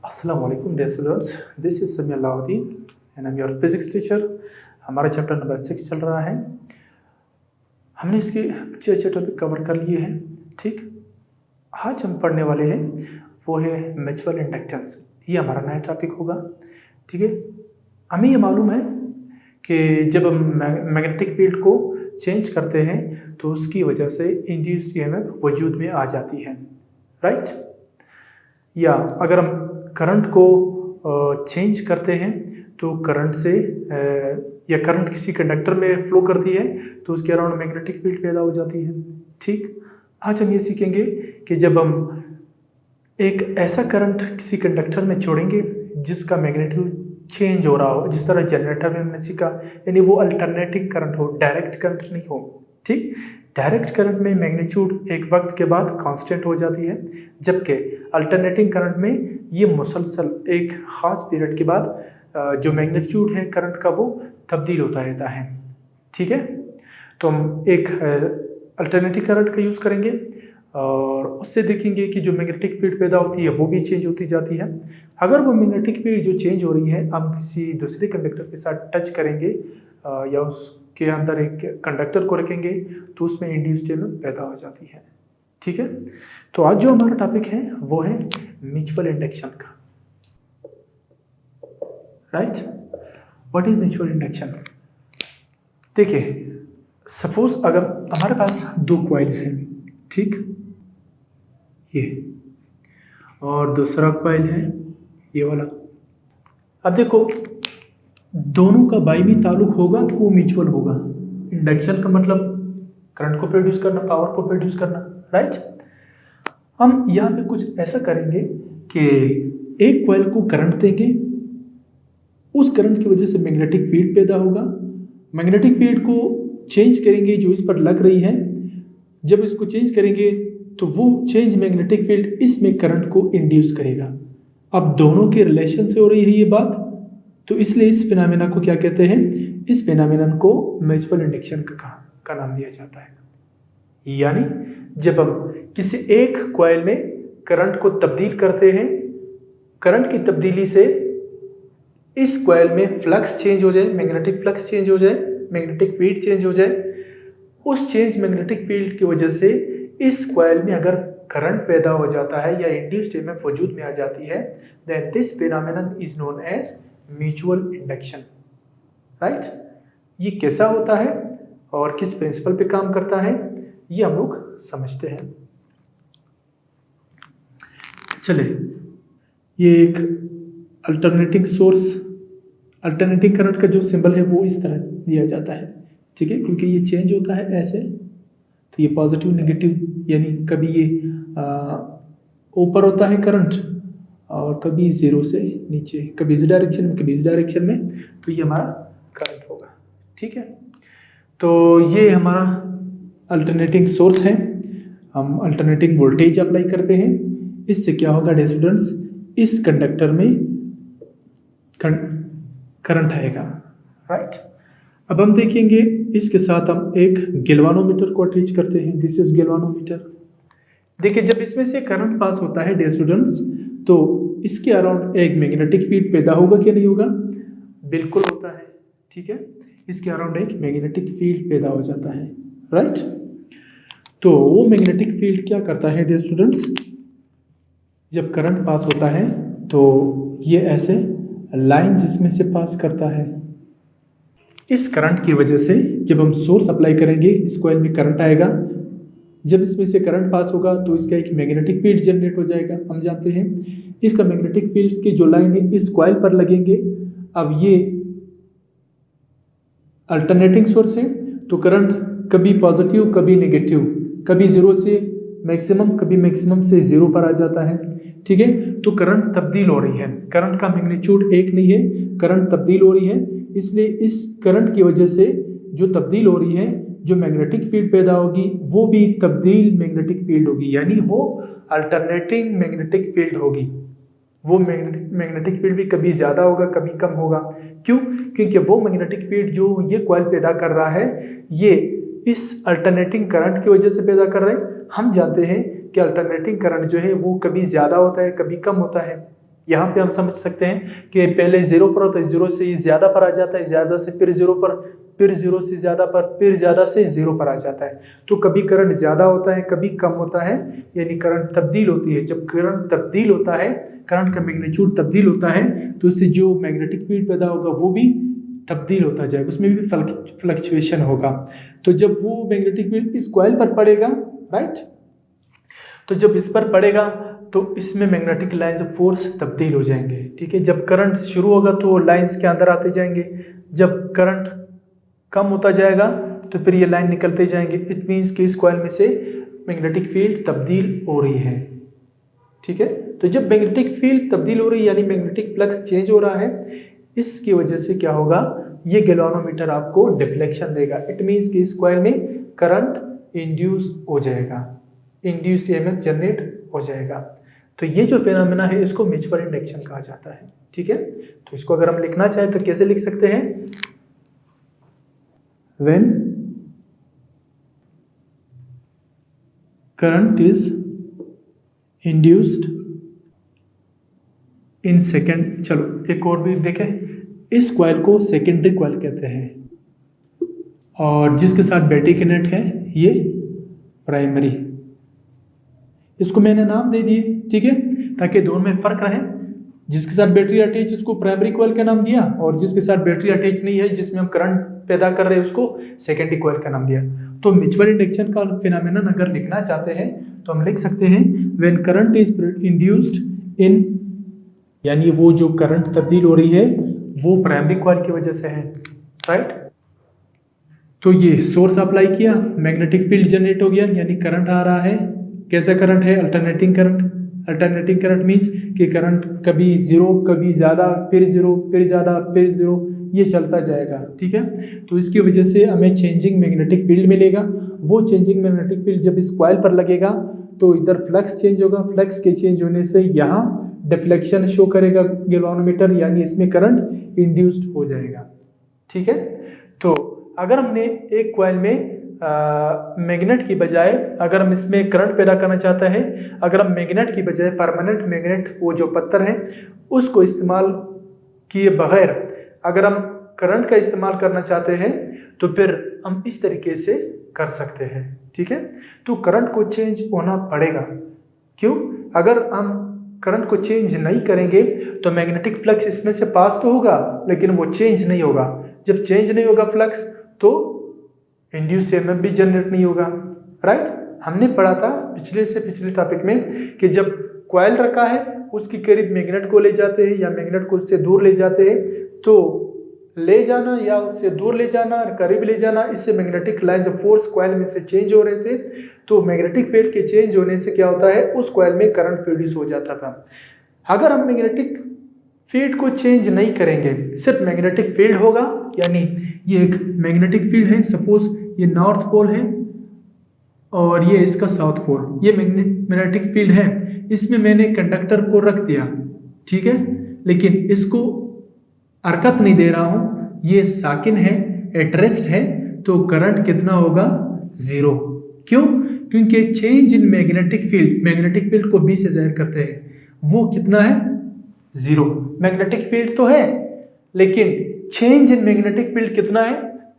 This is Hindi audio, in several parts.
अस्सलाम वालेकुम डियर स्टूडेंट्स, दिस इज समी Alauddin and I am your physics teacher. हमारा चैप्टर नंबर 6 चल रहा है। हमने इसके अच्छे अच्छे टॉपिक कवर कर लिए हैं। ठीक, आज हम पढ़ने वाले हैं वो है म्यूचुअल इंडक्टेंस। ये हमारा नया टॉपिक होगा। ठीक है, हमें ये मालूम है कि जब हम मैग्नेटिक फील्ड को चेंज करते हैं तो उसकी वजह से इंड्यूस्ड ईएमएफ वजूद में आ जाती है, राइट। या अगर हम करंट को चेंज करते हैं तो करंट से या करंट किसी कंडक्टर में फ्लो करती है तो उसके अराउंड मैग्नेटिक फील्ड पैदा हो जाती है। ठीक, आज हम ये सीखेंगे कि जब हम एक ऐसा करंट किसी कंडक्टर में छोड़ेंगे जिसका मैग्नीट्यूड चेंज हो रहा हो, जिस तरह जनरेटर में हमने सीखा, यानी वो अल्टरनेटिंग करंट हो, डायरेक्ट करंट नहीं हो। ठीक, डायरेक्ट करंट में मैग्नीट्यूड एक वक्त के बाद कांस्टेंट हो जाती है, जबकि अल्टरनेटिंग करंट में ये मुसलसल एक ख़ास पीरियड के बाद जो मैग्नीट्यूड है करंट का वो तब्दील होता रहता है। ठीक है, तो हम एक अल्टरनेटिंग करंट का यूज़ करेंगे और उससे देखेंगे कि जो मैग्नेटिक फील्ड पैदा होती है वो भी चेंज होती जाती है। अगर वो मैग्नेटिक फील्ड जो चेंज हो रही है हम किसी दूसरे कंडक्टर के साथ टच करेंगे या उसके अंदर एक कंडक्टर को रखेंगे तो उसमें इंड्यूस्ड ईएमएफ पैदा हो जाती है। ठीक है, तो आज जो हमारा टॉपिक है वो है म्यूचुअल इंडक्शन का, right. What is mutual induction? देखिए, सपोज अगर हमारे पास दो कॉइल्स हैं, ठीक, ये और दूसरा कॉइल है ये वाला। अब देखो, दोनों का बाइमी ताल्लुक होगा तो वो म्यूचुअल होगा। इंडक्शन का मतलब करंट को प्रोड्यूस करना, पावर को प्रोड्यूस करना, राइट। हम यहाँ पे कुछ ऐसा करेंगे कि एक कॉइल को करंट देंगे, उस करंट की वजह से मैग्नेटिक फील्ड पैदा होगा। मैग्नेटिक फील्ड को चेंज करेंगे जो इस पर लग रही है। जब इसको चेंज करेंगे तो वो चेंज मैग्नेटिक फील्ड इसमें करंट को इंड्यूस करेगा। अब दोनों के रिलेशन से हो रही है ये बात, तो इसलिए इस फिनोमेना को क्या कहते हैं? इस फिनोमेना को म्यूचुअल इंडक्शन का नाम दिया जाता है। यानी जब हम किसी एक कॉइल में करंट को तब्दील करते हैं, करंट की तब्दीली से इस कॉइल में फ्लक्स चेंज हो जाए, मैग्नेटिक फ्लक्स चेंज हो जाए, मैग्नेटिक फील्ड चेंज हो जाए, उस चेंज मैग्नेटिक फील्ड की वजह से इस कॉइल में अगर करंट पैदा हो जाता है या इंड्यूस्ड ईएमएफ वजूद में आ जाती है, then this phenomenon is known as mutual induction, right. ये कैसा होता है और किस प्रिंसिपल पे काम करता है ये हम लोग समझते हैं। चले, ये एक अल्टरनेटिंग सोर्स, अल्टरनेटिंग करंट का जो सिंबल है वो इस तरह दिया जाता है। ठीक है, क्योंकि ये चेंज होता है ऐसे, तो ये पॉजिटिव नेगेटिव, यानी कभी ये ऊपर होता है करंट और कभी जीरो से नीचे, कभी इस डायरेक्शन में कभी इस डायरेक्शन में, तो ये हमारा करंट होगा। ठीक है, तो ये हमारा अल्टरनेटिंग सोर्स है। हम अल्टरनेटिंग वोल्टेज अप्लाई करते हैं, इससे क्या होगा डियर स्टूडेंट्स, इस कंडक्टर में करंट आएगा, राइट। अब हम देखेंगे इसके साथ हम एक गैल्वानोमीटर को अटैच करते हैं। This is galvanometer. देखिए, जब इसमें से करंट पास होता है डियर स्टूडेंट्स तो इसके अराउंड एक मैग्नेटिक फील्ड पैदा होगा कि नहीं होगा? बिल्कुल होता है। ठीक है, इसके अराउंड एक मैग्नेटिक फील्ड पैदा हो जाता है, राइट। तो वो मैग्नेटिक फील्ड क्या करता है डियर स्टूडेंट्स, जब करंट पास होता है तो ये ऐसे लाइंस इसमें से पास करता है। इस करंट की वजह से जब हम सोर्स अप्लाई करेंगे इस कॉइल में करंट आएगा। जब इसमें से करंट पास होगा तो इसका एक मैग्नेटिक फील्ड जनरेट हो जाएगा। हम जानते हैं इसका मैग्नेटिक फील्ड की जो लाइन है इस कॉइल पर लगेंगे। अब ये अल्टरनेटिंग सोर्स है तो करंट कभी पॉजिटिव कभी नेगेटिव, कभी जीरो से मैक्सिमम कभी मैक्सिमम से जीरो पर आ जाता है। ठीक है, तो करंट तब्दील हो रही है, करंट का मैग्नीट्यूड एक नहीं है, करंट तब्दील हो रही है। इसलिए इस करंट की वजह से जो तब्दील हो रही है, जो मैग्नेटिक फील्ड पैदा होगी वो भी तब्दील मैग्नेटिक फील्ड होगी, यानी वो अल्टरनेटिंग मैग्नेटिक फील्ड होगी। वो मैग्नेटिक फील्ड भी कभी ज़्यादा होगा कभी कम होगा। क्यों? क्योंकि वो मैग्नेटिक फील्ड जो ये कॉइल पैदा कर रहा है ये इस अल्टरनेटिंग करंट की वजह से पैदा कर रहे हैं। हम जानते हैं कि अल्टरनेटिंग करंट जो है वो कभी ज़्यादा होता है कभी कम होता है। यहाँ पे हम समझ सकते हैं कि पहले 0 पर होता है, 0 से ज़्यादा पर आ जाता है, ज़्यादा से फिर 0 पर, फिर 0 से ज़्यादा पर, फिर ज़्यादा से 0 पर आ जाता है। तो कभी करंट ज़्यादा होता है, कभी कम होता है, यानी करंट तब्दील होती है। जब करंट तब्दील होता है, करंट का मैग्नीट्यूड तब्दील होता है, तो उससे जो मैग्नेटिक फील्ड पैदा होगा वो भी तब्दील होता जाएगा, उसमें भी फ्लक्चुएशन होगा। तो जब वो मैग्नेटिक फील्ड इस कॉइल पर पड़ेगा, राइट, तो जब इस पर पड़ेगा तो इसमें मैग्नेटिक लाइंस ऑफ फोर्स तब्दील हो जाएंगे, ठीक है। जब करंट शुरू होगा तो लाइंस के अंदर आते जाएंगे, जब करंट कम होता जाएगा तो फिर ये लाइन निकलते जाएंगे। इट मीन्स कि इस कॉइल में से मैग्नेटिक फील्ड तब्दील हो रही है, ठीक है। तो जब मैग्नेटिक फील्ड तब्दील हो रही है यानी मैग्नेटिक फ्लक्स चेंज हो रहा है, इसकी वजह से क्या होगा, ये गैल्वानोमीटर आपको डिफ्लेक्शन देगा। इट मीन्स कि इस कॉइल में करंट इंड्यूस हो जाएगा, इंड्यूस्ड ईएमएफ जनरेट हो जाएगा। तो ये जो फिनोमेना है इसको म्यूचुअल इंडक्शन कहा जाता है, ठीक है। तो इसको अगर हम लिखना चाहें तो कैसे लिख सकते हैं, when current is induced in second. चलो एक और भी देखें, इस कॉइल को सेकेंडरी कॉइल कहते हैं और जिसके साथ बैटरी कनेक्ट है ये प्राइमरी। इसको मैंने नाम दे दिए, ठीक है, ताकि दोनों में फर्क रहे। जिसके साथ बैटरी अटैच उसको प्राइमरी कॉइल का नाम दिया, और जिसके साथ बैटरी अटैच नहीं है, जिसमें हम करंट पैदा कर रहे हैं, उसको सेकेंडरी कॉइल का नाम दिया। तो म्यूचुअल इंडक्शन का फिनोमेनन अगर लिखना चाहते हैं तो हम लिख सकते हैं when current is induced in, यानी वो जो करंट तब्दील हो रही है वो प्राइमरी कॉइल की वजह से है, राइट। तो ये सोर्स अप्लाई किया, मैग्नेटिक फील्ड जनरेट हो गया, यानी करंट आ रहा है। कैसा करंट है, alternating current. Alternating current means कि करंट कभी 0, कभी ज़्यादा, फिर 0, फिर ज़्यादा, फिर 0, ये चलता जाएगा, ठीक है। तो इसकी वजह से हमें चेंजिंग मैग्नेटिक फील्ड मिलेगा। वो चेंजिंग मैग्नेटिक फील्ड जब इस कॉइल पर लगेगा तो इधर फ्लक्स चेंज होगा, फ्लक्स के चेंज होने से यहाँ डिफ्लेक्शन शो करेगा गैल्वानोमीटर, यानी इसमें करंट इंड्यूस्ड हो जाएगा, ठीक है। तो अगर हमने एक कॉइल में मैग्नेट की बजाय, अगर हम इसमें करंट पैदा करना चाहते हैं, अगर हम मैग्नेट की बजाय परमानेंट मैग्नेट, वो जो पत्थर है उसको इस्तेमाल किए बगैर अगर हम करंट का इस्तेमाल करना चाहते हैं तो फिर हम इस तरीके से कर सकते हैं, ठीक है। तो करंट को चेंज होना पड़ेगा, क्यों, अगर हम करंट को चेंज नहीं करेंगे तो मैग्नेटिक फ्लक्स इसमें से पास तो होगा लेकिन वो चेंज नहीं होगा। जब चेंज नहीं होगा फ्लक्स तो इंड्यूस्ड ईएमएफ भी जनरेट नहीं होगा, राइट। हमने पढ़ा था पिछले टॉपिक में कि जब कॉइल रखा है उसके करीब मैग्नेट को ले जाते हैं या मैग्नेट को उससे दूर ले जाते हैं, तो ले जाना या उससे दूर ले जाना, करीब ले जाना, इससे magnetic lines of force coil में से चेंज हो रहे थे। तो मैग्नेटिक फील्ड के चेंज होने से क्या होता है, उस कॉइल में करंट प्रोड्यूस हो जाता था। अगर हम मैग्नेटिक फील्ड को चेंज नहीं करेंगे, सिर्फ मैग्नेटिक फील्ड होगा, यानी ये एक मैग्नेटिक फील्ड है, सपोज ये नॉर्थ पोल है और ये इसका साउथ पोल, ये मैग्नेटिक फील्ड है, इसमें मैंने कंडक्टर को रख दिया, ठीक है, लेकिन इसको हरकत नहीं दे रहा हूँ, ये साकिन है, एट रेस्ट है, तो करंट कितना होगा, 0। क्यों, क्योंकि चेंज इन मैग्नेटिक फील्ड को B से जाहिर करते हैं, वो कितना है, 0। मैग्नेटिक फील्ड तो है लेकिन चेंज इन मैग्नेटिक फील्ड कितना है,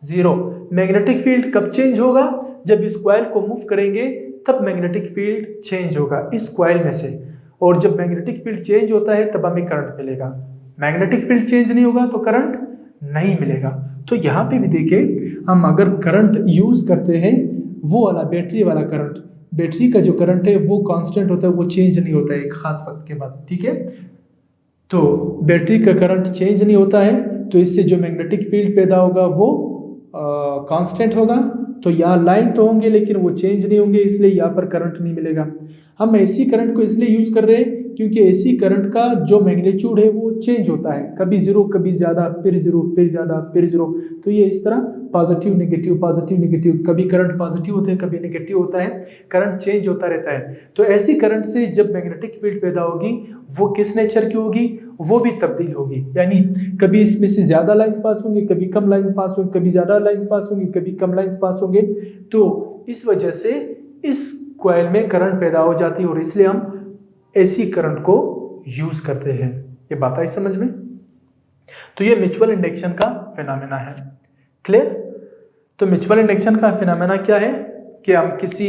0। मैग्नेटिक फील्ड कब चेंज होगा, जब इस कॉइल को मूव करेंगे तब मैग्नेटिक फील्ड चेंज होगा इस कॉइल में से, और जब मैग्नेटिक फील्ड चेंज होता है तब हमें करंट मिलेगा। मैग्नेटिक फील्ड चेंज नहीं होगा तो करंट नहीं मिलेगा। तो यहाँ पे भी देखें, हम अगर करंट यूज करते हैं वो वाला बैटरी वाला करंट, बैटरी का जो करंट है वो कांस्टेंट होता है, वो चेंज नहीं होता है एक खास वक्त के बाद, ठीक है। तो बैटरी का करंट चेंज नहीं होता है, तो इससे जो मैग्नेटिक फील्ड पैदा होगा वो कांस्टेंट होगा। तो यहाँ लाइन तो होंगे लेकिन वो चेंज नहीं होंगे, इसलिए यहाँ पर करंट नहीं मिलेगा। हम एसी करंट को इसलिए यूज कर रहे हैं क्योंकि एसी करंट का जो मैग्नीट्यूड है वो चेंज होता है, कभी 0, कभी ज़्यादा, फिर 0, फिर ज़्यादा, फिर 0। तो ये इस तरह पॉजिटिव नेगेटिव, कभी करंट पॉजिटिव होता है, कभी नेगेटिव होता है, करंट चेंज होता रहता है। तो ऐसी करंट से जब मैग्नेटिक फील्ड पैदा होगी वो किस नेचर की होगी, वो भी तब्दील होगी, यानी कभी इसमें से ज़्यादा लाइन्स पास होंगे, कभी कम लाइन्स पास होंगे, कभी ज़्यादा लाइन्स पास होंगे, कभी कम लाइन्स पास होंगे। तो इस वजह से इस कॉइल में करंट पैदा हो जाती है और इसलिए हम एसी करंट को यूज करते हैं। ये बात आई समझ में? तो ये म्यूचुअल इंडक्शन का फिनोमेना है। क्लियर? तो म्यूचुअल इंडक्शन का फिनोमेना क्या है कि हम किसी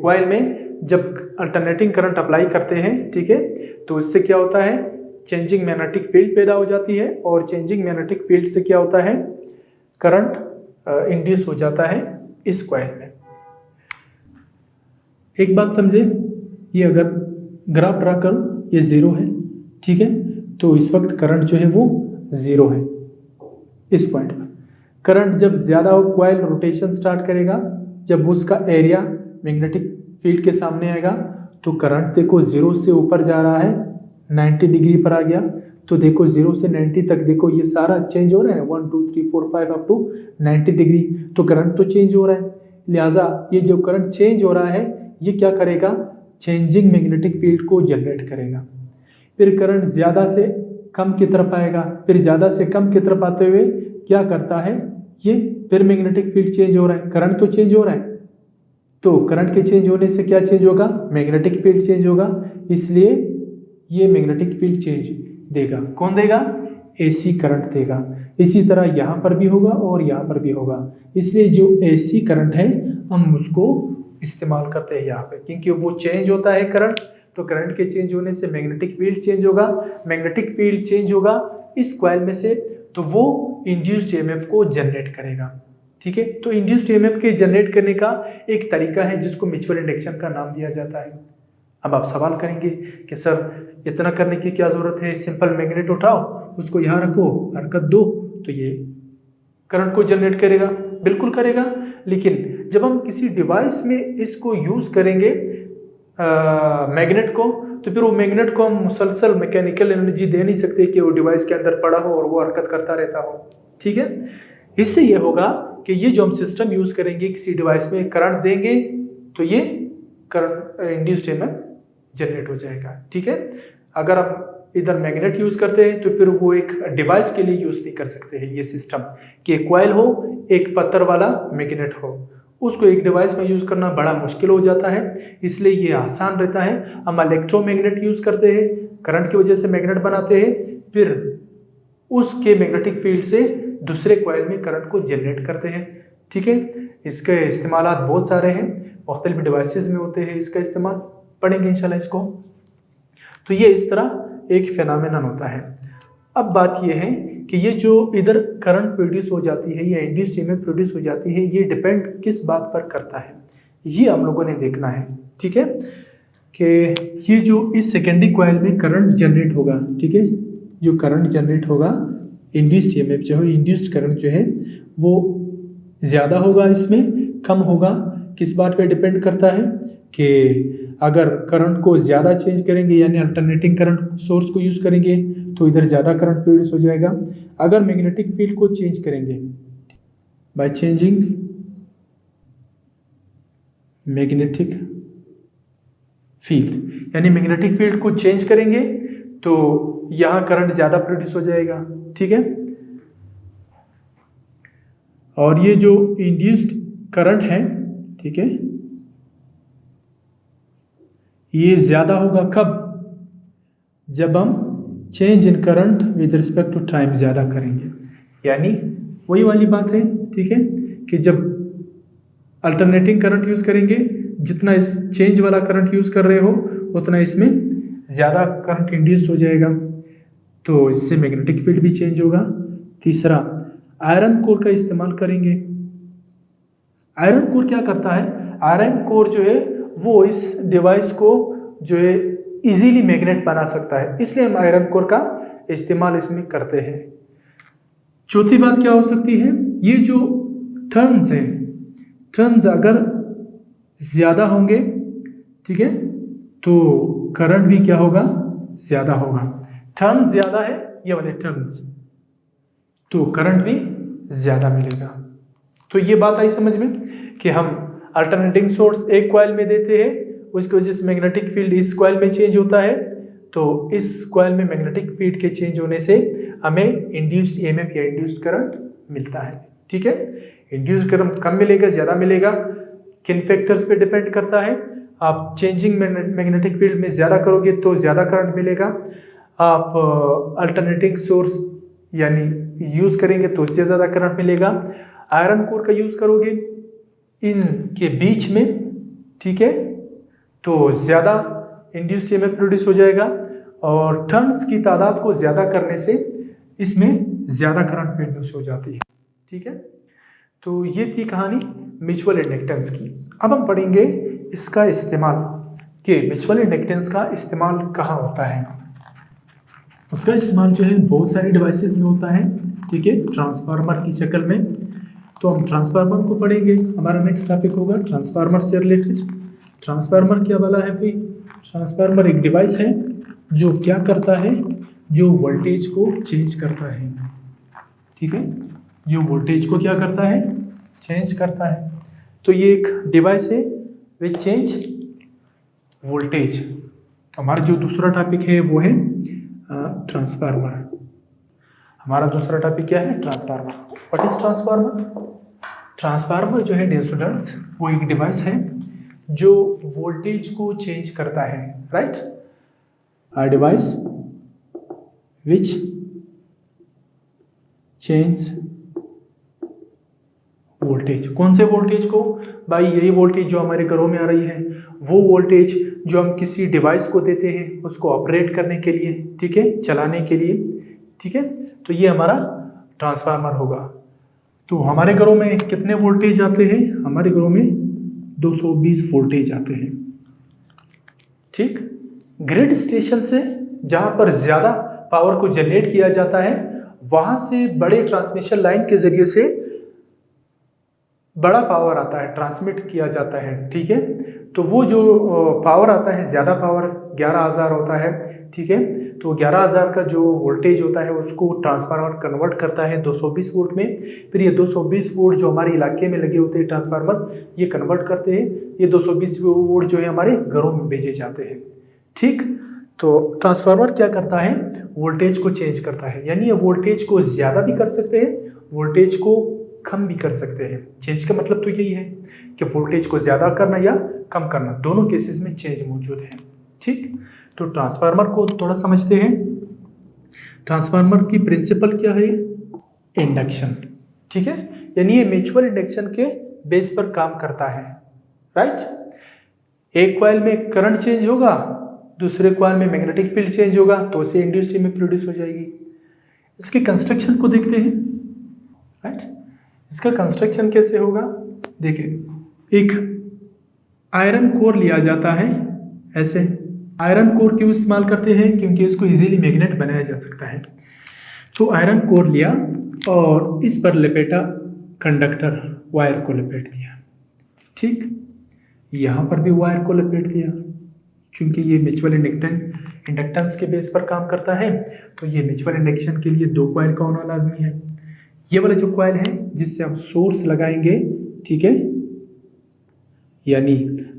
कॉइल में जब अल्टरनेटिंग करंट अप्लाई करते हैं, ठीक है, तो इससे क्या होता है, चेंजिंग मैग्नेटिक फील्ड पैदा हो जाती है और चेंजिंग मैग्नेटिक फील्ड से क्या होता है, करंट इंड्यूस हो जाता है इस कॉइल में। एक बात समझे, ये अगर ग्राफ ड्रा करूं, ये 0 है, ठीक है, तो इस वक्त करंट जो है वो 0 है इस पॉइंट पर। करंट जब ज़्यादा हो, कॉइल रोटेशन स्टार्ट करेगा, जब उसका एरिया मैग्नेटिक फील्ड के सामने आएगा तो करंट देखो 0 से ऊपर जा रहा है, 90 डिग्री पर आ गया। तो देखो 0 से 90 तक देखो ये सारा चेंज हो रहा है, 1 2 3 4 5 अप टू 90 डिग्री, तो करंट तो चेंज हो रहा है। लिहाजा ये जो करंट चेंज हो रहा है ये क्या करेगा, चेंजिंग मैग्नेटिक फील्ड को जनरेट करेगा। फिर करंट ज़्यादा से कम की तरफ आएगा, फिर ज़्यादा से कम की तरफ आते हुए क्या करता है, ये फिर मैग्नेटिक फील्ड चेंज हो रहा है, करंट तो चेंज हो रहा है, तो करंट के चेंज होने से क्या चेंज होगा, मैग्नेटिक फील्ड चेंज होगा, इसलिए ये मैग्नेटिक फील्ड चेंज देगा। कौन देगा, एसी करंट देगा। इसी तरह यहाँ पर भी होगा और यहाँ पर भी होगा, इसलिए जो एसी करंट है हम उसको इस्तेमाल करते हैं यहाँ पे, क्योंकि वो चेंज होता है करंट, तो करंट के चेंज होने से मैग्नेटिक फील्ड चेंज होगा, मैग्नेटिक फील्ड चेंज होगा इस कॉइल में से, तो वो इंड्यूस्ड ईएमएफ को जनरेट करेगा। ठीक है, तो इंड्यूस्ड ईएमएफ के जनरेट करने का एक तरीका है जिसको म्यूचुअल इंडक्शन का नाम दिया जाता है। अब आप सवाल करेंगे कि सर इतना करने की क्या जरूरत है, सिंपल मैग्नेट उठाओ, उसको यहाँ रखो, हरकत दो, तो ये करंट को जनरेट करेगा। बिल्कुल करेगा, लेकिन जब हम किसी डिवाइस में इसको यूज करेंगे मैग्नेट को, तो फिर वो मैग्नेट को हम मुसलसल मैकेनिकल एनर्जी दे नहीं सकते कि वो डिवाइस के अंदर पड़ा हो और वो हरकत करता रहता हो। ठीक है, इससे ये होगा कि ये जो हम सिस्टम यूज करेंगे किसी डिवाइस में करंट देंगे तो ये करंट इंड्यूस्ड ईएमएफ जनरेट हो जाएगा। ठीक है, अगर हम इधर मैग्नेट यूज करते हैं तो फिर वो एक डिवाइस के लिए यूज नहीं कर सकते हैं ये सिस्टम, कि एक कॉइल हो, एक पत्थर वाला मैग्नेट हो, उसको एक डिवाइस में यूज करना बड़ा मुश्किल हो जाता है, इसलिए ये आसान रहता है। हम इलेक्ट्रोमैग्नेट यूज करते हैं, करंट की वजह से मैग्नेट बनाते हैं, फिर उसके मैग्नेटिक फील्ड से दूसरे कॉइल में करंट को जनरेट करते हैं। ठीक है, इसके इस्तेमाल बहुत सारे हैं, मुख्तलिफ डिवाइसेस में होते हैं इसका इस्तेमाल, पढ़ेंगे इंशाल्लाह इसको। तो ये इस तरह एक फिनोमेनन होता है। अब बात ये है कि ये जो इधर करंट प्रोड्यूस हो जाती है या इंड्यूस्ड ईएमएफ प्रोड्यूस हो जाती है, ये डिपेंड किस बात पर करता है, ये हम लोगों ने देखना है। ठीक है, कि ये जो इस सेकेंडरी कॉइल में करंट जनरेट होगा, ठीक है, जो करंट जनरेट होगा, इंड्यूस्ड ईएमएफ जो है, इंड्यूस्ड करंट जो है वो ज़्यादा होगा, इसमें कम होगा, किस बात पे डिपेंड करता है कि अगर करंट को ज़्यादा चेंज करेंगे यानी अल्टरनेटिंग करंट सोर्स को यूज़ करेंगे तो इधर ज़्यादा करंट प्रोड्यूस हो जाएगा। अगर मैग्नेटिक फील्ड को चेंज करेंगे बाय चेंजिंग मैग्नेटिक फील्ड, यानी मैग्नेटिक फील्ड को चेंज करेंगे तो यहाँ करंट ज़्यादा प्रोड्यूस हो जाएगा। ठीक है, और ये जो इंड्यूस्ड करंट है, ठीक है, ये ज़्यादा होगा कब, जब हम change in current with respect to time ज़्यादा करेंगे, यानी वही वाली बात है। ठीक है, कि जब अल्टरनेटिंग करंट यूज़ करेंगे, जितना इस चेंज वाला करंट यूज़ कर रहे हो उतना इसमें ज़्यादा करंट इंड्यूस हो जाएगा, तो इससे मैग्नेटिक फील्ड भी चेंज होगा। तीसरा, आयरन कोर का इस्तेमाल करेंगे। आयरन कोर क्या करता है, आयरन कोर जो है वो इस डिवाइस को जो है इजीली मैग्नेट बना सकता है, इसलिए हम आयरन कोर का इस्तेमाल इसमें करते हैं। चौथी बात क्या हो सकती है, ये जो टर्न्स हैं, टर्न्स अगर ज़्यादा होंगे, ठीक है, तो करंट भी क्या होगा, ज़्यादा होगा। टर्न ज़्यादा है ये वाले टर्न्स, तो करंट भी ज़्यादा मिलेगा। तो ये बात आई समझ में कि हम अल्टरनेटिंग सोर्स एक कॉइल में देते हैं, उसकी वजह से मैग्नेटिक फील्ड इस कॉइल में चेंज होता है, तो इस कॉइल में मैग्नेटिक फील्ड के चेंज होने से हमें इंड्यूस्ड ईएमएफ या इंड्यूस्ड करंट मिलता है। ठीक है, इंड्यूस्ड करंट कम मिलेगा ज़्यादा मिलेगा, किन फैक्टर्स पे डिपेंड करता है, आप चेंजिंग मैग्नेटिक फील्ड में ज़्यादा करोगे तो ज़्यादा करंट मिलेगा, आप अल्टरनेटिंग सोर्स यानी यूज़ करेंगे तो उससे ज़्यादा करंट मिलेगा। आयरन कोर का यूज़ करोगे इनके बीच में, ठीक है, तो ज़्यादा इंड्यूस्ड ईएमएफ प्रोड्यूस हो जाएगा और टर्न्स की तादाद को ज़्यादा करने से इसमें ज़्यादा करंट प्रोड्यूस हो जाती है, ठीक है। तो ये थी कहानी म्यूचुअल इंडक्टेंस की। अब हम पढ़ेंगे इसका इस्तेमाल कि म्यूचुअल इंडक्टेंस का इस्तेमाल कहाँ होता है। उसका इस्तेमाल जो है बहुत सारी डिवाइसेस में होता है, ठीक है, ट्रांसफार्मर की शक्ल में। तो हम ट्रांसफार्मर को पढ़ेंगे, हमारा नेक्स्ट टॉपिक होगा ट्रांसफार्मर से रिलेटेड। ट्रांसफार्मर क्या वाला है भाई? ट्रांसफार्मर एक डिवाइस है जो क्या करता है, जो वोल्टेज को चेंज करता है, ठीक है, जो वोल्टेज को क्या करता है, चेंज करता है। तो ये एक डिवाइस है विच चेंज वोल्टेज। हमारा जो दूसरा टॉपिक है वो है ट्रांसफार्मर। हमारा दूसरा टॉपिक क्या है? Transformer. What is transformer? Transformer जो है डियर स्टूडेंट्स, वो एक डिवाइस है जो वोल्टेज को चेंज करता है, right. A device which change voltage. कौन से वोल्टेज को भाई? यही वोल्टेज जो हमारे घरों में आ रही है, वो वोल्टेज जो हम किसी डिवाइस को देते हैं उसको ऑपरेट करने के लिए, ठीक है, चलाने के लिए, ठीक है। तो ये हमारा ट्रांसफार्मर होगा। तो हमारे घरों में कितने वोल्टेज आते हैं? हमारे घरों में 220 वोल्टेज आते हैं, ठीक। ग्रिड स्टेशन से जहाँ पर ज़्यादा पावर को जनरेट किया जाता है, वहाँ से बड़े ट्रांसमिशन लाइन के ज़रिए से बड़ा पावर आता है, ट्रांसमिट किया जाता है, ठीक है। तो वो जो पावर आता है, ज़्यादा पावर 11,000 होता है, ठीक है। तो 11,000 का जो वोल्टेज होता है उसको ट्रांसफार्मर कन्वर्ट करता है 220 वोल्ट में। फिर ये 220 वोल्ट जो हमारे इलाके में लगे होते हैं ट्रांसफार्मर, ये कन्वर्ट करते हैं। ये 220 वोल्ट जो है हमारे घरों में भेजे जाते हैं, ठीक। तो ट्रांसफार्मर क्या करता है? वोल्टेज को चेंज करता है, यानी ये वोल्टेज को ज़्यादा भी कर सकते हैं, वोल्टेज को कम भी कर सकते हैं। चेंज का मतलब तो यही है कि वोल्टेज को ज़्यादा करना या कम करना, दोनों केसेस में चेंज मौजूद है, ठीक। तो ट्रांसफार्मर को थोड़ा समझते हैं। ट्रांसफार्मर की प्रिंसिपल क्या है? इंडक्शन, ठीक है, यानी ये म्यूचुअल इंडक्शन के बेस पर काम करता है, राइट। एक कॉइल में करंट चेंज होगा, दूसरे कॉइल में मैग्नेटिक फील्ड चेंज होगा, तो उसे इंड्यूस्ड ईएमएफ प्रोड्यूस हो जाएगी। इसके कंस्ट्रक्शन को देखते हैं, राइट। इसका कंस्ट्रक्शन कैसे होगा? देखिए, एक आयरन कोर लिया जाता है, ऐसे आयरन कोर क्यों इस्तेमाल करते हैं? क्योंकि इसको इजीली मैग्नेट बनाया जा सकता है। तो आयरन कोर लिया और इस पर लपेटा कंडक्टर, वायर को लपेट दिया, ठीक। यहाँ पर भी वायर को लपेट दिया, क्योंकि ये म्यूचुअल इंडक्टेंस के बेस पर काम करता है। तो ये म्यूचुअल इंडक्शन के लिए 2 कॉइल का होना लाजमी है। ये वाला जो कॉइल है जिससे हम सोर्स लगाएंगे, ठीक है, यानी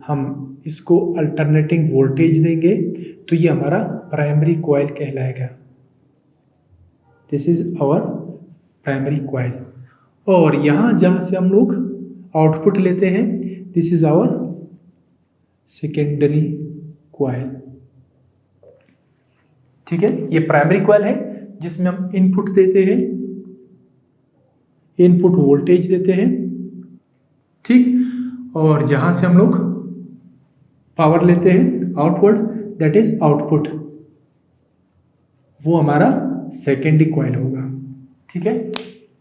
हम इसको अल्टरनेटिंग वोल्टेज देंगे, तो ये हमारा प्राइमरी कॉइल कहलाएगा। This is our primary coil. और यहाँ जहाँ से हम लोग आउटपुट लेते हैं, this is our secondary coil, ठीक है। ये प्राइमरी कॉइल है जिसमें हम इनपुट देते हैं, इनपुट वोल्टेज देते हैं, ठीक। और जहां से हम लोग पावर लेते हैं आउटवर्ड, दैट इज आउटपुट, वो हमारा सेकेंडरी कॉइल होगा, ठीक है।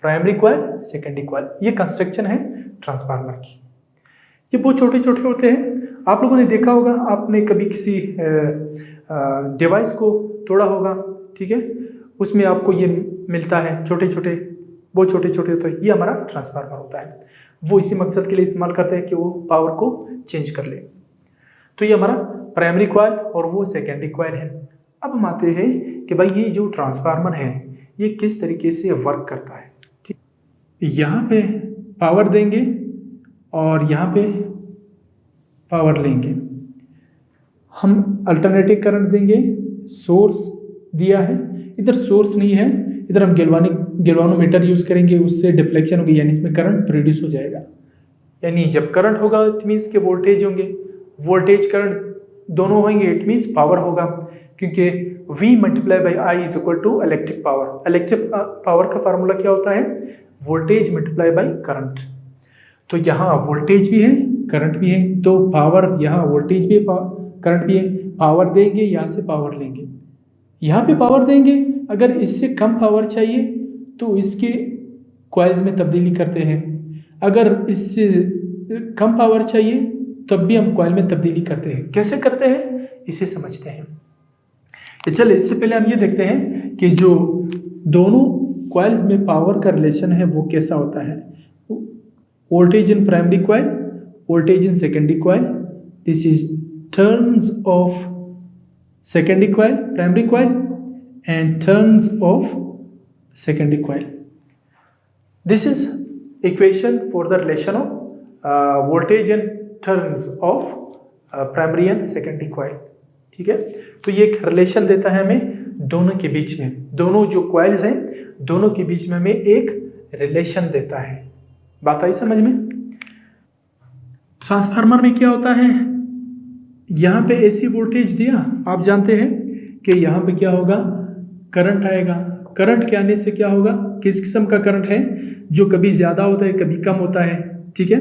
प्राइमरी कॉइल, सेकेंडरी कॉइल, ये कंस्ट्रक्शन है ट्रांसफार्मर की। ये बहुत छोटे छोटे होते हैं। आप लोगों ने देखा होगा, आपने कभी किसी डिवाइस को तोड़ा होगा, ठीक है, उसमें आपको ये मिलता है, छोटे छोटे, बहुत छोटे छोटे होते हैं। ये हमारा ट्रांसफार्मर होता है, वो इसी मकसद के लिए इस्तेमाल करते हैं कि वो पावर को चेंज कर ले। तो ये हमारा प्राइमरी कॉइल और वो सेकेंडरी कॉइल है। अब हम आते हैं कि भाई ये जो ट्रांसफार्मर है ये किस तरीके से वर्क करता है, ठीक। यहाँ पे पावर देंगे और यहाँ पे पावर लेंगे, हम अल्टरनेटिव करंट देंगे, सोर्स दिया है, इधर सोर्स नहीं है, इधर हम गैल्वानोमीटर यूज़ करेंगे, उससे डिफ्लेक्शन होगी, यानी इसमें करंट प्रोड्यूस हो जाएगा। यानी जब करंट होगा इट मीन्स के वोल्टेज होंगे, वोल्टेज करंट दोनों होंगे, इट मीन्स पावर होगा, क्योंकि V multiply by I is equal to electric power. Electric power का फार्मूला क्या होता है? Voltage multiply by current. तो यहाँ वोल्टेज भी है, करंट भी है, तो पावर यहाँ वोल्टेज भी है, करंट भी है। पावर देंगे, यहाँ से पावर लेंगे, यहाँ पे पावर देंगे। अगर इससे कम पावर चाहिए तो इसके कॉइल्स में तब्दीली करते हैं, अगर इससे कम पावर चाहिए तब भी हम कॉइल में तब्दीली करते हैं। कैसे करते हैं इसे समझते हैं। तो चलिए इससे पहले हम ये देखते हैं कि जो दोनों कॉइल्स में पावर का रिलेशन है वो कैसा होता है। Voltage in primary coil, voltage in secondary coil, this is turns of secondary coil, primary coil and turns of secondary coil. This is equation for the relation of voltage in turns of primary and secondary coil. ठीक है, तो ये एक रिलेशन देता है हमें दोनों के बीच में, दोनों जो कॉइल्स हैं दोनों के बीच में हमें एक रिलेशन देता है। बात आई समझ में? ट्रांसफार्मर में क्या होता है, यहाँ पे एसी वोल्टेज दिया, आप जानते हैं कि यहाँ पे क्या होगा, करंट आएगा। करंट के आने से क्या होगा, किस किस्म का करंट है, जो कभी ज़्यादा होता है कभी कम होता है। ठीक है,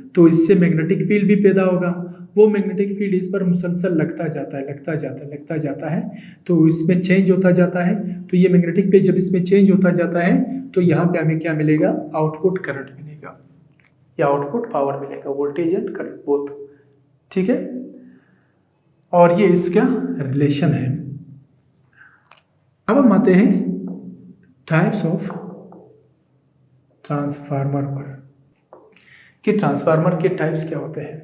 तो इससे मैग्नेटिक फील्ड भी पैदा होगा। वो मैग्नेटिक फील्ड इस पर मुसलसल लगता जाता है, तो इसमें चेंज होता जाता है। तो ये मैग्नेटिक फील्ड जब इसमें चेंज होता जाता है तो यहाँ पे हमें क्या मिलेगा, आउटपुट करंट मिलेगा या आउटपुट पावर मिलेगा, वोल्टेज एंड करंट बोथ। ठीक है, और ये इसका रिलेशन है। अब हम आते हैं टाइप्स ऑफ ट्रांसफार्मर पर, कि ट्रांसफार्मर के टाइप्स क्या होते हैं।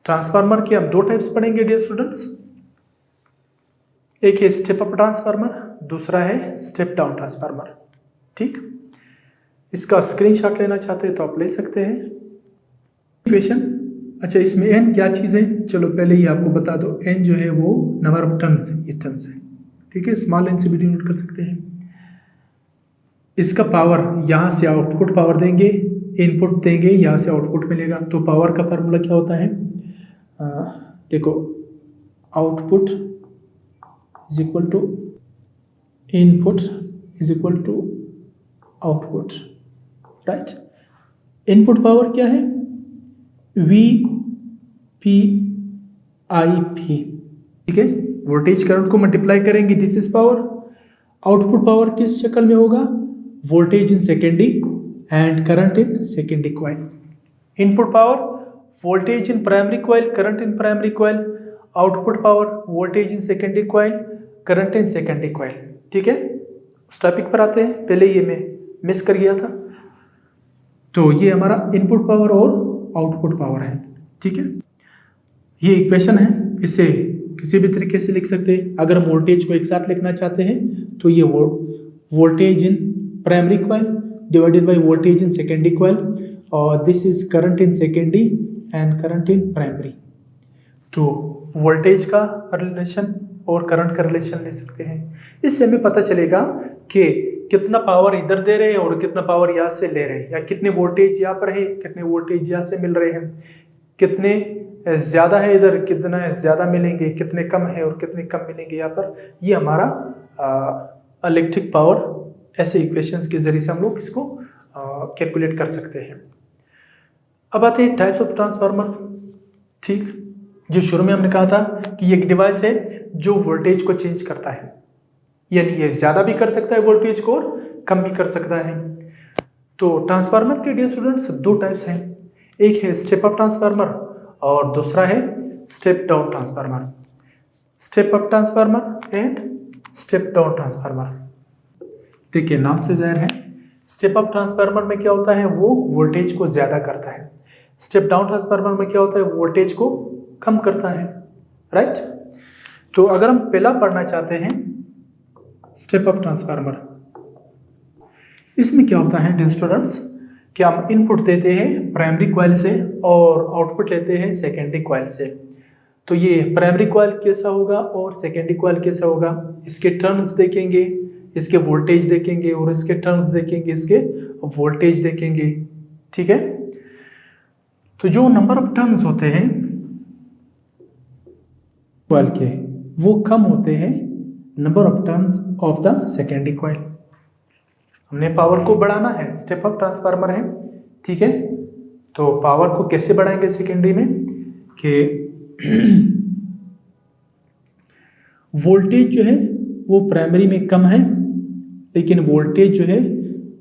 ट्रांसफार्मर के हम दो टाइप्स पढ़ेंगे डियर स्टूडेंट्स, एक है स्टेप अप ट्रांसफार्मर, दूसरा है स्टेप डाउन ट्रांसफार्मर। ठीक, इसका स्क्रीनशॉट लेना चाहते हैं तो आप ले सकते हैं। इक्वेशन, अच्छा इसमें एन क्या चीज़ है, चलो पहले ही आपको बता दो। एन जो है वो नंबर ऑफ टर्न्स है, ये टर्न्स है। ठीक है, स्मॉल एन से भी डिनोट कर सकते हैं। इसका पावर, यहाँ से आउटपुट पावर देंगे, इनपुट देंगे, यहाँ से आउटपुट मिलेगा। तो पावर का फार्मूला क्या होता है, देखो output is equal to input is equal to output, right. Input power क्या है, वी पी आई पी। ठीक है, वोल्टेज करंट को मल्टीप्लाई करेंगे, this is power. Output power किस शक्ल में होगा, voltage in secondary and current in secondary coil. Input power voltage in primary coil, current in primary coil. Output power voltage in secondary coil, current in secondary coil. ठीक है, उस टॉपिक पर आते हैं, पहले ये मैं मिस कर गया था। तो ये हमारा इनपुट पावर और आउटपुट पावर है। ठीक है, ये इक्वेशन है, इसे किसी भी तरीके से लिख सकते हैं। अगर हम वोल्टेज को एक साथ लिखना चाहते हैं तो ये voltage in primary coil divided by voltage in secondary coil, और this is current in secondary and current in primary. तो वोल्टेज का रिलेशन और करंट का रिलेशन ले सकते हैं। इससे हमें पता चलेगा कि कितना पावर इधर दे रहे हैं और कितना पावर यहाँ से ले रहे हैं, या कितने वोल्टेज यहाँ पर है, कितने वोल्टेज यहाँ से मिल रहे हैं, कितने ज़्यादा है इधर, कितना ज़्यादा मिलेंगे, कितने कम है और कितने कम मिलेंगे यहाँ पर। ये हमारा इलेक्ट्रिक पावर, ऐसे इक्वेशंस के जरिए से हम लोग इसको कैलकुलेट कर सकते हैं। अब आते हैं टाइप्स ऑफ ट्रांसफार्मर। ठीक, जो शुरू में हमने कहा था कि ये एक डिवाइस है जो वोल्टेज को चेंज करता है, यानी ये ज़्यादा भी कर सकता है वोल्टेज को और कम भी कर सकता है। तो ट्रांसफार्मर के डियर स्टूडेंट्स दो टाइप्स हैं, एक है स्टेप अप ट्रांसफार्मर और दूसरा है step down transformer. Step up transformer and step down transformer. देखिए नाम से जाहिर है, स्टेप अप ट्रांसफार्मर में क्या होता है, वो वोल्टेज को ज़्यादा करता है। स्टेप डाउन ट्रांसफार्मर में क्या होता है, वोल्टेज को कम करता है, राइट। तो अगर हम पहला पढ़ना चाहते हैं स्टेप अप ट्रांसफार्मर, इसमें क्या होता है डियर स्टूडेंट्स, कि हम इनपुट देते हैं प्राइमरी कॉइल से और आउटपुट लेते हैं सेकेंडरी कॉइल से। तो ये प्राइमरी कॉइल कैसा होगा और सेकेंडरी कॉइल कैसा होगा, इसके टर्न्स देखेंगे, इसके वोल्टेज देखेंगे और इसके टर्न्स देखेंगे, इसके वोल्टेज देखेंगे। ठीक है, तो जो नंबर ऑफ टर्न्स होते हैं कॉइल के वो कम होते हैं number of turns of the secondary coil. हमने पावर को बढ़ाना है, स्टेप अप ट्रांसफार्मर है, ठीक है। तो पावर को कैसे बढ़ाएंगे सेकेंडरी में कि वोल्टेज जो है वो प्राइमरी में कम है, लेकिन वोल्टेज जो है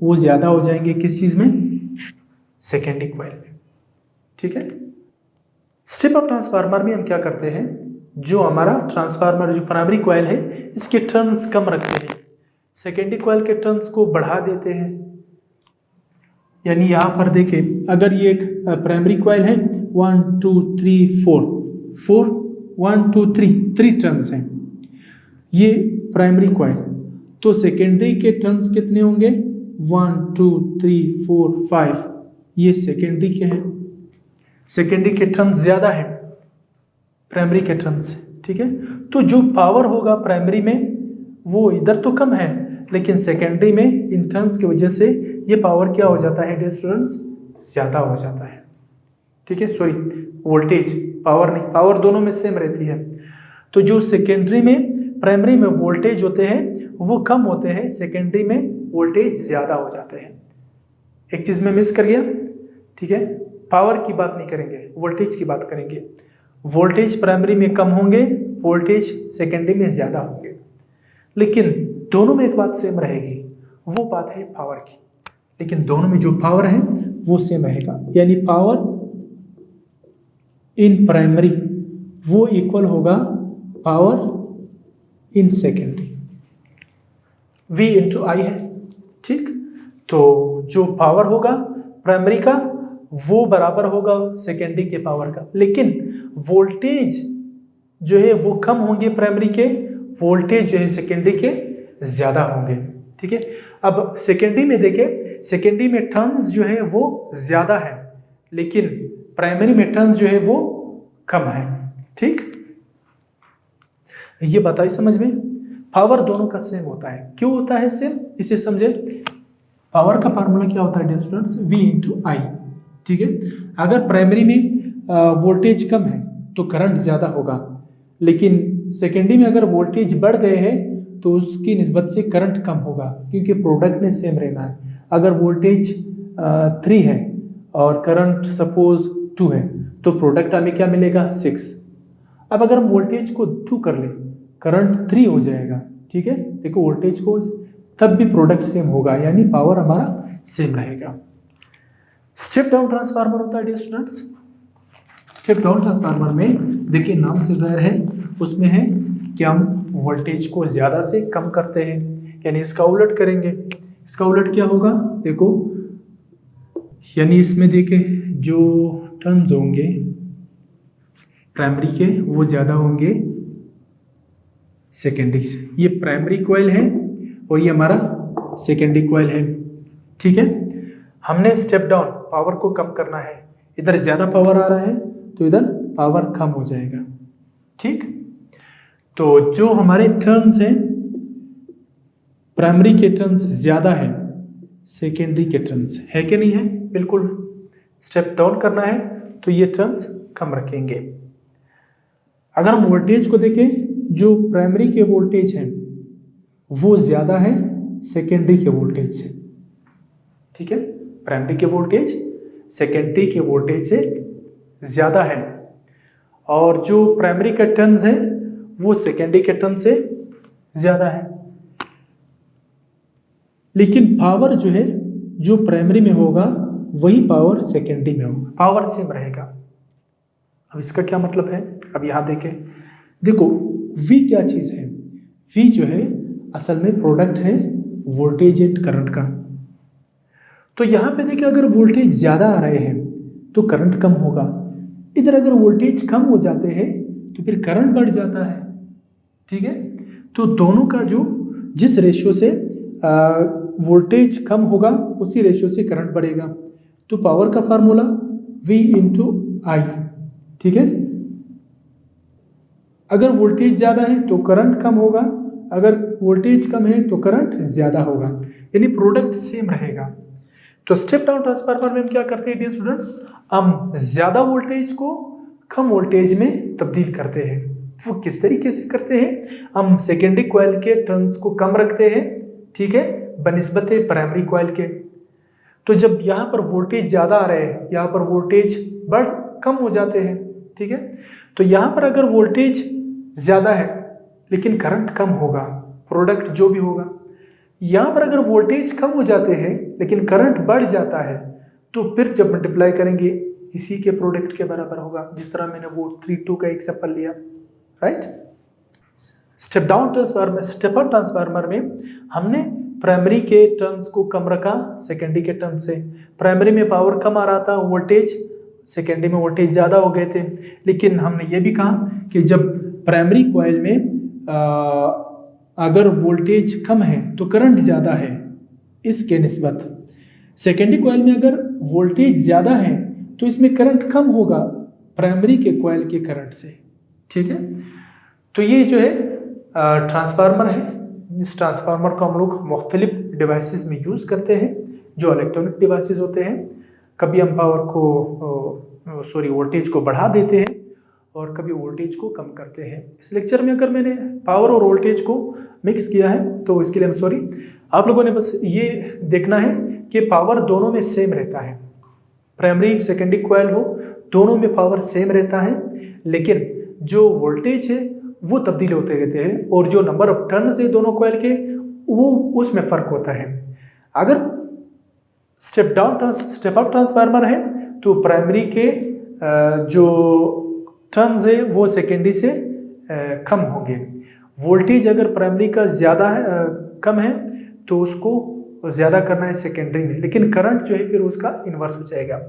वो ज़्यादा हो जाएंगे किस चीज़ में, सेकेंडरी कॉइल में, ठीक है। स्टेप अप ट्रांसफार्मर में हम क्या करते हैं, जो हमारा ट्रांसफार्मर जो प्राइमरी कॉइल है इसके टर्न्स कम रखते हैं, सेकेंडरी कॉइल के टर्न्स को बढ़ा देते हैं। यानी यहाँ पर देखें, अगर ये एक प्राइमरी कॉइल है 1 2 3 4 1 2 3 टर्न्स हैं ये प्राइमरी कॉइल, तो सेकेंडरी के टर्न्स कितने होंगे 1 2 3 4 5, ये सेकेंडरी के हैं, सेकेंडरी के टर्न्स ज़्यादा है प्राइमरी के टर्न्स, ठीक है। तो जो पावर होगा प्राइमरी में वो इधर तो कम है, लेकिन सेकेंडरी में इन टर्न्स की वजह से ये पावर क्या हो जाता है डियर स्टूडेंट्स, ज़्यादा हो जाता है, ठीक है। सॉरी, वोल्टेज, पावर नहीं, पावर दोनों में सेम रहती है। तो जो सेकेंडरी में प्राइमरी में वोल्टेज होते हैं वो कम होते हैं, सेकेंडरी में वोल्टेज ज़्यादा हो जाते हैं। एक चीज़ में मिस कर गया, ठीक है, पावर की बात नहीं करेंगे, वोल्टेज की बात करेंगे। वोल्टेज प्राइमरी में कम होंगे, वोल्टेज सेकेंडरी में ज़्यादा होंगे, लेकिन दोनों में एक बात सेम रहेगी, वो बात है पावर की। लेकिन दोनों में जो पावर है वो सेम रहेगा, यानी पावर इन प्राइमरी वो इक्वल होगा power in secondary, V into I है, ठीक। तो जो पावर होगा प्राइमरी का वो बराबर होगा सेकेंडरी के पावर का, लेकिन वोल्टेज जो है वो कम होंगे प्राइमरी के, वोल्टेज जो है सेकेंडरी के ज़्यादा होंगे, ठीक है। अब सेकेंडरी में देखें, सेकेंडरी में टर्न्स जो है वो ज़्यादा है, लेकिन प्राइमरी में टर्न्स जो है वो कम है, ठीक। ये बताइए समझ में, पावर दोनों का सेम होता है, क्यों होता है सेम, इसे समझे। पावर का फार्मूला क्या होता है डियर स्टूडेंट्स, V इंटू आई, ठीक है। अगर प्राइमरी में वोल्टेज कम है तो करंट ज़्यादा होगा, लेकिन सेकेंडरी में अगर वोल्टेज बढ़ गए हैं तो उसकी निस्बत से करंट कम होगा, क्योंकि प्रोडक्ट में सेम रहना है। अगर वोल्टेज 3 है और करंट सपोज 2 है तो प्रोडक्ट हमें क्या मिलेगा 6। अब अगर हम वोल्टेज को 2 कर लें, करंट 3 हो जाएगा, ठीक है। देखो वोल्टेज को तब भी प्रोडक्ट सेम होगा, यानी पावर हमारा सेम रहेगा। स्टेप डाउन ट्रांसफार्मर होता है dear students. Step down transformer में देखिए नाम से जाहिर है, उसमें है कि हम वोल्टेज को ज़्यादा से कम करते हैं, यानी इसका उलट करेंगे। इसका उलट क्या होगा, देखो, यानी इसमें देखें जो टर्न्स होंगे प्राइमरी के वो ज़्यादा होंगे सेकेंडरी से। ये प्राइमरी कॉइल है और ये हमारा सेकेंडरी कॉइल है, ठीक है। हमने स्टेप डाउन पावर को कम करना है, इधर ज़्यादा पावर आ रहा है तो इधर पावर कम हो जाएगा, ठीक। तो जो हमारे टर्न्स हैं प्राइमरी के टर्न्स ज़्यादा है सेकेंडरी के टर्न्स है कि नहीं है, बिल्कुल। स्टेप डाउन करना है तो ये टर्न्स कम रखेंगे। अगर हम वोल्टेज को देखें, जो प्राइमरी के वोल्टेज हैं वो ज़्यादा है सेकेंडरी के वोल्टेज से, ठीक है। प्राइमरी के वोल्टेज सेकेंडरी के वोल्टेज से ज़्यादा है, और जो प्राइमरी के टर्न्स हैं वो सेकेंडरी के टर्न से ज़्यादा है, लेकिन पावर जो है जो प्राइमरी में होगा वही पावर सेकेंडरी में होगा, पावर सेम रहेगा। अब इसका क्या मतलब है, अब यहाँ देखें, देखो V क्या चीज़ है, V जो है असल में प्रोडक्ट है वोल्टेज एंड करंट का। तो यहाँ पे देखिए अगर वोल्टेज ज़्यादा आ रहे हैं तो करंट कम होगा, इधर अगर वोल्टेज कम हो जाते हैं तो फिर करंट बढ़ जाता है, ठीक है। तो दोनों का जो जिस रेशियो से वोल्टेज कम होगा उसी रेशियो से करंट बढ़ेगा। तो पावर का फार्मूला V इंटू आई, ठीक है। अगर वोल्टेज ज़्यादा है तो करंट कम होगा, अगर वोल्टेज कम है तो करंट ज़्यादा होगा, यानी प्रोडक्ट सेम रहेगा। तो स्टेप डाउन ट्रांसफार्मर में हम क्या करते हैं डियर स्टूडेंट्स, हम ज़्यादा वोल्टेज को कम वोल्टेज में तब्दील करते हैं, वो किस तरीके से करते हैं, हम सेकेंडरी कॉइल के टर्न्स को कम रखते हैं, ठीक है, बनिस्बत प्राइमरी कॉइल के। तो जब यहाँ पर वोल्टेज ज़्यादा आ रहे हैं, यहाँ पर वोल्टेज कम हो जाते हैं, ठीक है। तो यहाँ पर अगर वोल्टेज ज़्यादा है लेकिन करंट कम होगा, प्रोडक्ट जो भी होगा। यहाँ पर अगर वोल्टेज कम हो जाते हैं लेकिन करंट बढ़ जाता है, तो फिर जब मल्टीप्लाई करेंगे इसी के प्रोडक्ट के बराबर होगा, जिस तरह मैंने वो 3-2 का एग्जाम्पल लिया, right. Step down transformer, step up transformer में हमने प्राइमरी के टर्न्स को कम रखा सेकेंडरी के टर्न से। प्राइमरी में पावर कम आ रहा था, वोल्टेज, सेकेंडरी में वोल्टेज ज़्यादा हो गए थे। लेकिन हमने ये भी कहा कि जब प्राइमरी कॉइल में अगर वोल्टेज कम है तो करंट ज़्यादा है इसके निस्बत, सेकेंडरी कॉइल में अगर वोल्टेज ज़्यादा है तो इसमें करंट कम होगा प्राइमरी के कॉइल के करंट से, ठीक है। तो ये जो है ट्रांसफार्मर है। इस ट्रांसफार्मर को हम लोग मुख्तलिफ डिवाइसेस में यूज़ करते हैं, जो इलेक्ट्रॉनिक डिवाइसेस होते हैं। कभी हम पावर को वोल्टेज को बढ़ा देते हैं और कभी वोल्टेज को कम करते हैं। इस लेक्चर में अगर मैंने पावर और वोल्टेज को मिक्स किया है तो इसके लिए आप लोगों ने बस ये देखना है कि पावर दोनों में सेम रहता है, प्राइमरी सेकेंडरी कॉइल हो, दोनों में पावर सेम रहता है, लेकिन जो वोल्टेज है वो तब्दील होते रहते हैं और जो नंबर ऑफ टर्न्स है दोनों कॉइल के वो उसमें फ़र्क होता है। अगर स्टेप अप ट्रांसफार्मर है तो प्राइमरी के जो टर्न्स है वो सेकेंडरी से कम होंगे। वोल्टेज अगर प्राइमरी का ज़्यादा कम है तो उसको ज़्यादा करना है सेकेंडरी में, लेकिन करंट जो है फिर उसका इन्वर्स हो जाएगा।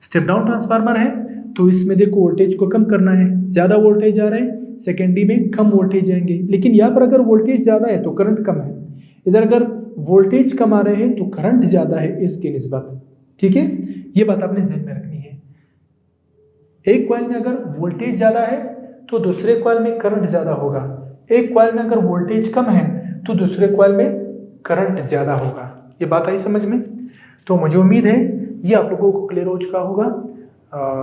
स्टेप डाउन ट्रांसफार्मर है तो इसमें देखो वोल्टेज को कम करना है, ज़्यादा वोल्टेज आ रहा है, सेकेंडरी में कम वोल्टेज आएंगे। लेकिन यहाँ पर अगर वोल्टेज ज़्यादा है तो करंट कम है, इधर अगर वोल्टेज कम आ रहे हैं तो करंट ज़्यादा है इसके निस्बत, ठीक है। ये बात आपने ध्यान में रखनी है। एक कॉइल में अगर वोल्टेज ज़्यादा है तो दूसरे कॉइल में करंट ज़्यादा होगा, एक कॉइल में अगर वोल्टेज कम है तो दूसरे कॉइल में करंट ज़्यादा होगा। ये बात आई समझ में? तो मुझे उम्मीद है ये आप लोगों को क्लियर हो चुका होगा।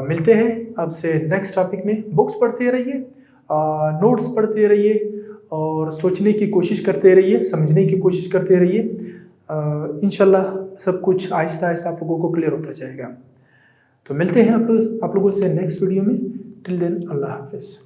मिलते हैं आपसे नेक्स्ट टॉपिक में। बुक्स पढ़ते रहिए, नोट्स पढ़ते रहिए और सोचने की कोशिश करते रहिए, समझने की कोशिश करते रहिए। इंशाल्लाह सब कुछ आहिस्ता आहिस्ता आप लोगों को क्लियर होता जाएगा। तो मिलते हैं आप लोगों से नेक्स्ट वीडियो में। टिल देन अल्लाह हाफिज़।